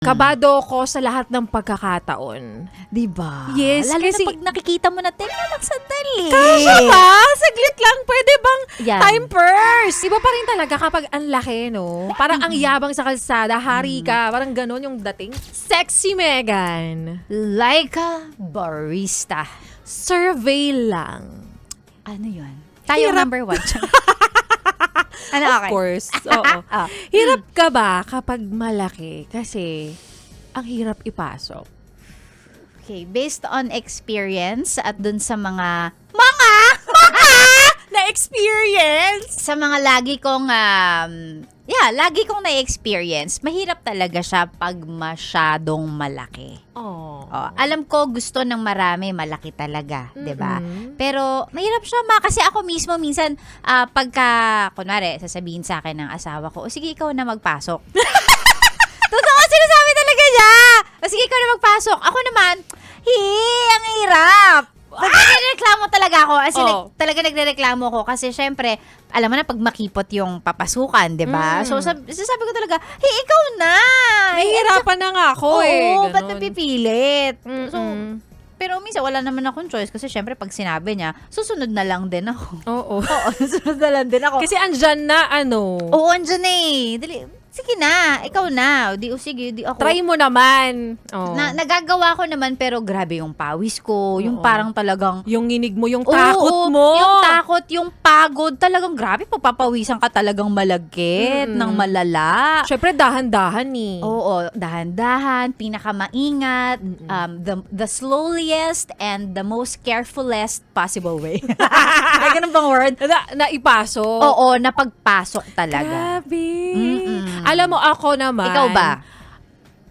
Kabado ako sa lahat ng pagkakataon. Diba? Yes, Lalo kasi- na pag nakikita mo na, teka lang, sandali. Kasya ba? Saglit lang, pwede bang Yan. time first? Iba pa rin talaga kapag ang laki, no? Parang ang yabang sa kalsada, hari ka, parang ganon yung dating. Sexy Megan. Laika barista. Survey lang. Ano yun? Tayo Hirap. number 1. Ano, Of okay? course, oo. Ah. Hirap ka ba kapag malaki? Kasi ang hirap ipasok. Okay, based on experience at dun sa mga Na-experience! sa mga lagi kong na-experience, mahirap talaga siya pag masyadong malaki. Oh. Oh, alam ko gusto ng marami malaki talaga, 'di ba? Mm-mm. Pero mahirap siya kasi ako mismo minsan pagka kunwari sasabihin sa akin ng asawa ko, "O sige, ikaw na magpasok." Totoo, sinasabi talaga niya. "O sige, ikaw na magpasok." Ako naman, ang hirap. Nagrereklamo talaga ako. Oh. Talaga nagrereklamo ako kasi syempre, alam mo na pag makipot yung papasukan, 'di ba? So sasabi ko talaga, ikaw na. Nahihirapan na nga ako Oo, ba't ganun. napipilit? So, Mm-mm. pero minsan wala naman akong choice kasi syempre pag sinabi niya, susunod na lang din ako. Oo. Oo, susunod na lang din ako. Kasi andyan na Oo, andyan na eh. Dali, sige na, ikaw na. O sige, di ako. Try mo naman. Oh. Nagagawa ko naman pero grabe yung pawis ko. Yung Oo. parang talagang Yung nginig mo, yung Oo, takot mo. Yung takot, yung pagod, talagang grabe, papapawisan ka talagang malagkit ng malala. Syempre, dahan-dahan eh. Oo, dahan-dahan, pinakamaingat, the slowliest and the most carefulest possible way. Ay, ganun bang word? Naipaso. Oo, napagpasok talaga. Grabe. Mm-mm. Alam mo, ako naman. Ikaw ba?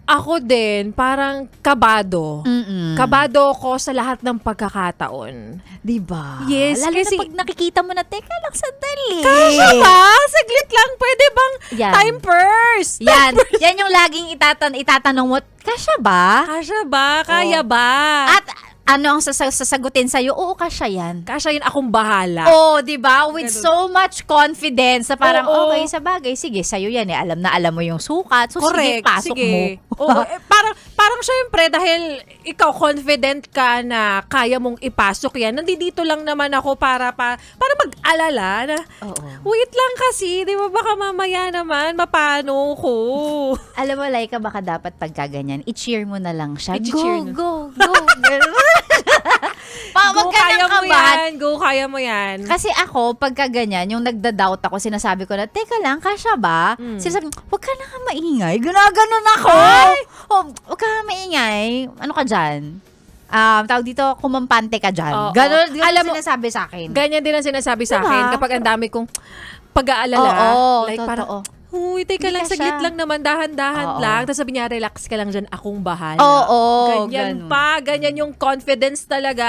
Ako din, parang kabado. Mm-mm. Kabado ko sa lahat ng pagkakataon. Diba? Yes, Lalo kasi- na pag nakikita mo na, teka lang, sandali. Kasya ba? Saglit lang, pwede bang Yan. time first? Yan yung laging itatanong mo, kasya ba? Kasya ba? Kaya ba? At ano ang sasagutin sa'yo? Oo, kasya yan. Kasya yun, akong bahala. Oh, 'di ba? With Ganun. so much confidence na parang Oo. okay sa bagay. Sige, sa'yo 'yan eh. Alam na alam mo yung sukat. So sige, pasok mo. Oo, parang syempre dahil ikaw confident ka na kaya mong ipasok yan. Nandito lang naman ako para mag-alala na Oo. wait lang kasi, 'di ba baka mamaya naman mapano ko. Alam mo, Laika, baka dapat pagkaganyan, i-cheer mo na lang siya. I-cheer na. Go. Ganun. Wag ka kaya nang mo kabahan. yan. Go, kaya mo yan. Kasi ako, pagka ganyan, yung nagda-doubt ako, sinasabi ko na, teka lang, kasya ba? Sinasabi, wag ka na nga maingay. Ginaganon ako. Oh, wag ka nga maingay. Ano ka dyan? Tawag dito, kumampante ka dyan. Oo. Ganon Alam mo, sinasabi sa akin. Ganyan din ang sinasabi sa Diba? akin kapag ang dami kong pag-aalala. Oo, like totoo. parang, huy, teka Hindi lang, ka saglit siya. lang naman, dahan-dahan Oo. lang. Tapos sabi niya, relax ka lang dyan, akong bahala. Oo, Ganyan ganun. pa, ganyan yung confidence talaga.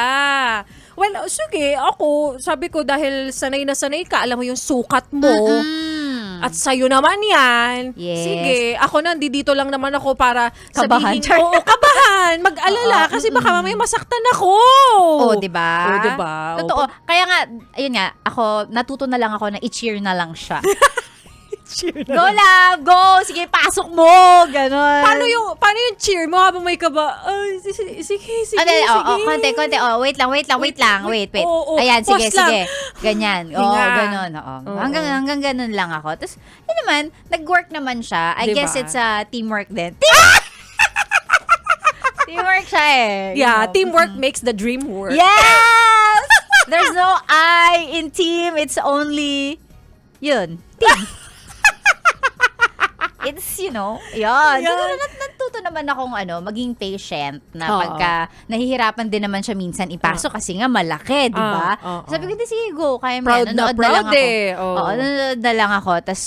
Well, sige, ako, sabi ko dahil sanay na sanay ka, alam mo yung sukat mo, at sa'yo naman yan. Yes. Sige, ako nandito lang naman ako para Kabahan. sabihin, oo, kabahan, mag-alala, kasi baka mamaya masaktan ako. Oo, di ba? Oo, di ba? Totoo. Kaya nga, ayun nga, ako, natuto na lang ako na i-cheer na lang siya. Go, love! Go! Sige, pasok mo! Ganon. Paano yung cheer mo habang may kaba? Ay, sige. Konti. Wait lang. Wait. Oo. Ayan, sige. Pause lang. Ganyan. Hinga. Ganon. Oo. Hanggang ganon lang ako. Tapos, yun naman, nag-work naman siya. I Diba? guess it's a teamwork din. Teamwork siya eh. Yeah, You know? teamwork makes the dream work. Yes! There's no I in team. It's only, yun, team. It's, yun. Siguro natuto naman akong maging patient na Oo. pagka nahihirapan din naman siya minsan ipasok kasi nga malaki, di ba? Oo. Sabi ko, sige, go, kaya mo Proud yan. na Nanood proud lang ako. eh. Oo. Oo, nanonood na lang ako. Tapos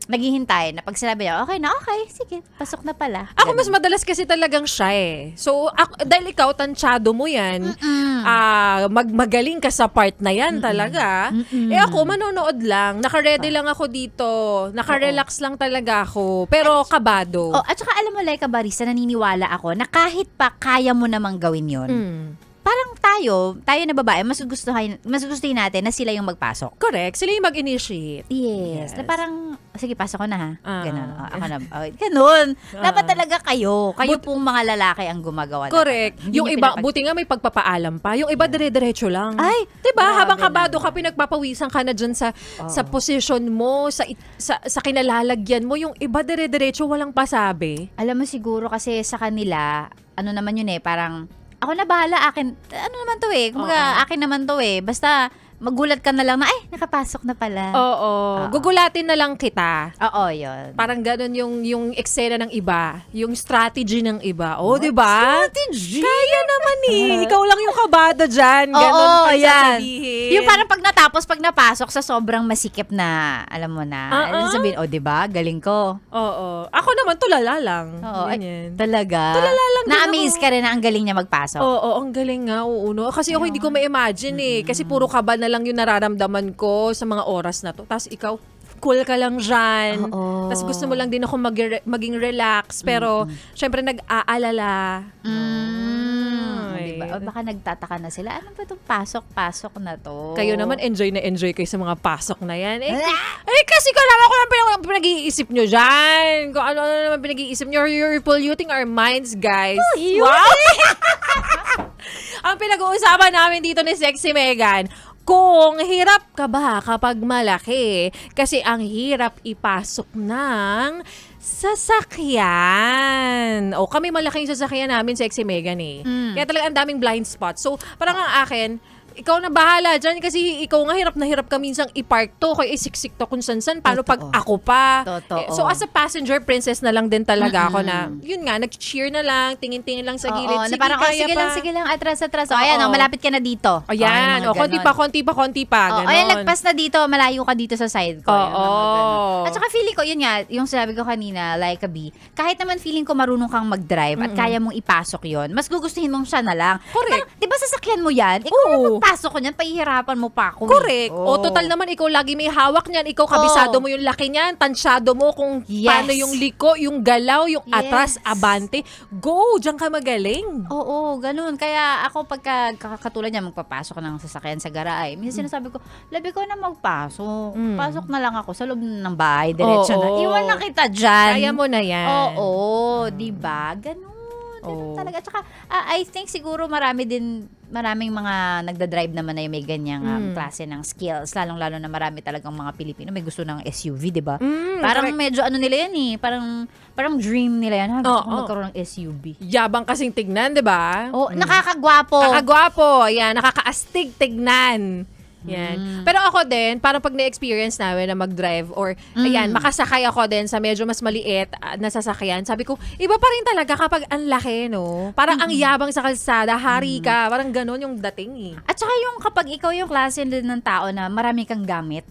naghihintay na pag sinabi niya, okay, sige, pasok na pala. Ako mas Ganun. madalas kasi talagang shy eh. So, dahil ikaw, tansyado mo yan, magaling ka sa part na yan talaga. Eh ako, manonood lang. Naka-ready lang ako dito. Naka-relax lang talaga ako. Pero kabado. Oh, at saka alam mo, Laika Barista, naniniwala ako na kahit pa kaya mo namang gawin yon, Mm. parang tayo na babae, mas gustuhin natin na sila yung magpasok. Correct. Sila yung mag-initiate. Yes. Yes. Na parang, sige, pasok ko na ha. Ganon. Ako na. Ganon. Ah. Dapat talaga kayo pong mga lalaki ang gumagawa. Correct. Hindi Yung niyo iba, buti nga may pagpapaalam pa. Yung iba dire-diretso lang. Ay, diba? grabe Habang kabado naman. ka, pinagpapawisan ka na dyan sa posisyon mo, sa kinalalagyan mo. Yung iba dire-diretso, walang pasabi. Alam mo siguro kasi sa kanila, ano naman yun parang, ako na bahala, akin, ano naman to kumbaga, akin naman to basta, magulat ka na lang na, ay, nakapasok na pala. Oo. Gugulatin na lang kita. Oo, yun. Parang ganun yung eksena ng iba. Yung strategy ng iba. Oh, di ba? Strategy? Kaya naman Ikaw lang yung kabado dyan. Ganun Oo, pa yan. sasabihin. Yung parang pag napasok sa sobrang masikip na, alam mo na, sabihin, di ba, galing ko. Oo. Ako naman, tulala lang. Oo, Ganyan. Talaga? Tulala lang din Na-amaze ako. ka rin na ang galing niya magpasok. Oo, ang galing nga. Oo, no? Kasi ako hindi ko ma-imagine Kasi puro kaba na lang yung nararamdaman ko sa mga oras na to. Tapos ikaw, cool ka lang dyan. Oo. Tapos gusto mo lang din ako maging relax. Pero, syempre, nag-aalala. Ay. Diba? O baka nagtataka na sila, ano ba itong pasok-pasok na to? Kayo naman, enjoy na enjoy kayo sa mga pasok na yan. Kasi kung lang pinag-iisip nyo dyan. Kung ano naman pinag-iisip nyo, you're polluting our minds, guys. Wow! Ang pinag-uusapan namin dito ni Sexy Megan, kung hirap ka ba kapag malaki? Kasi ang hirap ipasok ng sasakyan. O kami malaking sasakyan namin, Sexy Megan Kaya talaga ang daming blind spots. So, parang ang akin, ikaw na bahala dyan kasi ikaw nga hirap na hirap ka minsang i-park to kaya isiksik to kung san-san. Paano pag Totoo. ako pa? Totoo. So as a passenger, princess na lang din talaga ako na, yun nga, nag-cheer na lang, tingin-tingin lang sa gilid. Oo, na parang, kaya sige lang, atras. O, ayan, malapit ka na dito. Ayan, mga konti pa, ganon. ganon. Ayan, lagpas na dito, malayo ka dito sa side ko. Yun, mga ganon. At saka feeling ko, yun nga, yung sabi ko kanina, like a bee, kahit naman feeling ko marunong kang mag-drive at kaya mong ipasok yon, mas gugustuhin mong siya na lang. Correct. Parang, di ba sasakyan mo yan? Ikaw na Oo. magpasok ko niyan, pahihirapan mo pa ako. Correct. O total naman, ikaw lagi may hawak niyan. Ikaw kabisado mo yung laki niyan. Tansyado mo kung Yes. paano yung liko, yung galaw, yung atras, Yes. abante. Go! Diyan ka magaling. Oo, ganun. Kaya ako pagka katulad niya magpapasok ng sasakyan sa garahe, minsan sinasabi ko, labi ko na magpasok. Pasok na lang ako sa loob ng bahay, diretso na. Oo. Iwan na kita dyan. Kaya mo na yan. Oo, di ba? Ganun. Ganun Oo. talaga. Tsaka, I think siguro maraming mga nagda-drive naman na yung may ganyang klase ng skills. Lalong-lalo na marami talagang mga Pilipino may gusto ng SUV, di ba? Parang correct. medyo ano nila yan parang dream nila yan. Gusto ko Oo. magkaroon ng SUV. Yabang kasing tignan, di ba? Oh, nakakagwapo. Nakakagwapo. Yan, nakakaastig tignan. Yan. Pero ako din, parang pag na-experience namin na mag-drive or ayan, makasakay ako din sa medyo mas maliit na sasakyan, sabi ko, iba pa rin talaga kapag ang laki, no? Parang ang yabang sa kalsada, hari ka, parang ganon yung dating At saka yung kapag ikaw yung klase din ng tao na marami kang gamit,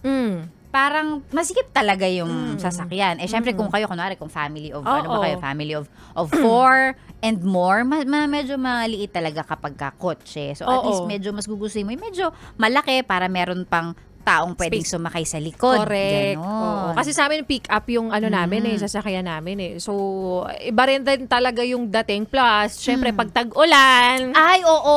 parang masikip talaga yung sasakyan. Syempre kung kayo, kunwari, kung family of, ano ba kayo, family of 4 and more, medyo maliit talaga kapag kotse. So at least medyo mas gugustuhin mo, yung medyo malaki para meron pang taong pwedeng sumakay sa likod. Correct. Ganon. Oo. Kasi sa amin, pick up yung ano namin sasakyan namin So, iba rin din talaga yung dating. Plus, syempre, pag tag-ulan, Ay, oo.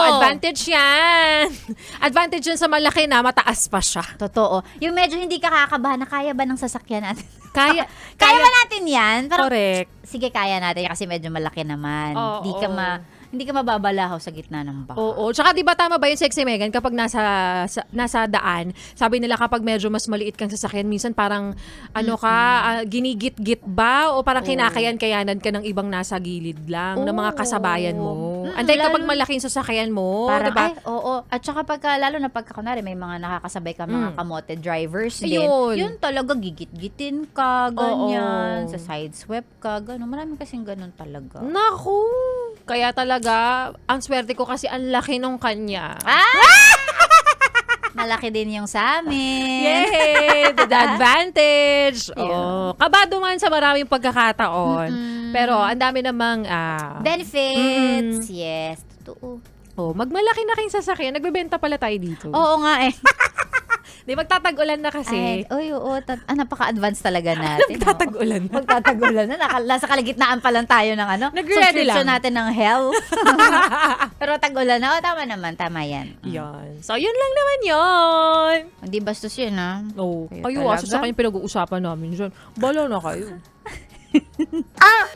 advantage yan. Advantage yan sa malaki na, mataas pa siya. Totoo. Yung medyo hindi ka kakabahan na kaya ba ng sasakyan natin? Kaya Kaya ba natin yan? Parang, correct. sige, kaya natin yan kasi medyo malaki naman. Oo. Hindi ka mababalahaw sa gitna ng baha. Oo. Tsaka di ba tama ba yung Sexy Megan kapag nasa daan, sabi nila kapag medyo mas maliit kang sasakyan, minsan parang ginigit-git ba o parang kinakayan-kayanan ka ng ibang nasa gilid lang ng mga kasabayan mo. Anday kapag malaking sasakyan mo, Parang, di ba? ay, oo. At saka lalo na pagka, kunwari, may mga nakakasabay ka, mga kamote drivers din. Ayun. Yun talaga, gigit-gitin ka, ganyan. Oo. Sa side swept ka, gano'n. Marami kasing gano'n talaga. Naku! Kaya talaga, ang swerte ko kasi ang laki nung kanya. Malaki din yung sa amin. Yay! The advantage! Oh, kabado man sa maraming pagkakataon. Pero ang dami namang Benefits. Yes. Totoo. magmalaki na kayong sasakyan. Nagbebenta pala tayo dito. Oo nga eh. Di, magtatag-ulan na kasi. Ay, oo. Napaka-advance talaga natin. Magtatag-ulan na. Magtatagulan na. Nasa kalagitnaan pa lang tayo ng Nag-ready subscription lang. natin ng hell. Pero tag-ulan na. Tama naman. Tama yan. Yan. So, yun lang naman yun. Hindi bastos yun, ha? Oh, Kayo kayo asa talaga? sa kanya pinag-uusapan namin dyan. Bala na kayo.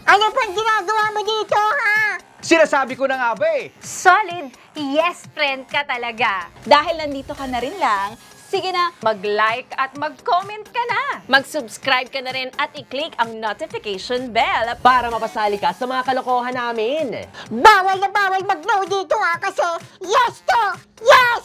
Ano pang ginagawa mo dito, ha? Sinasabi ko na nga ba eh. Solid yes friend ka talaga. Dahil nandito ka na rin lang, sige na, mag-like at mag-comment ka na. Mag-subscribe ka na rin at i-click ang notification bell. Para mapasali ka sa mga kalokohan namin. Bawal na bawal mag-no dito, ha? Kasi yes to! Yes!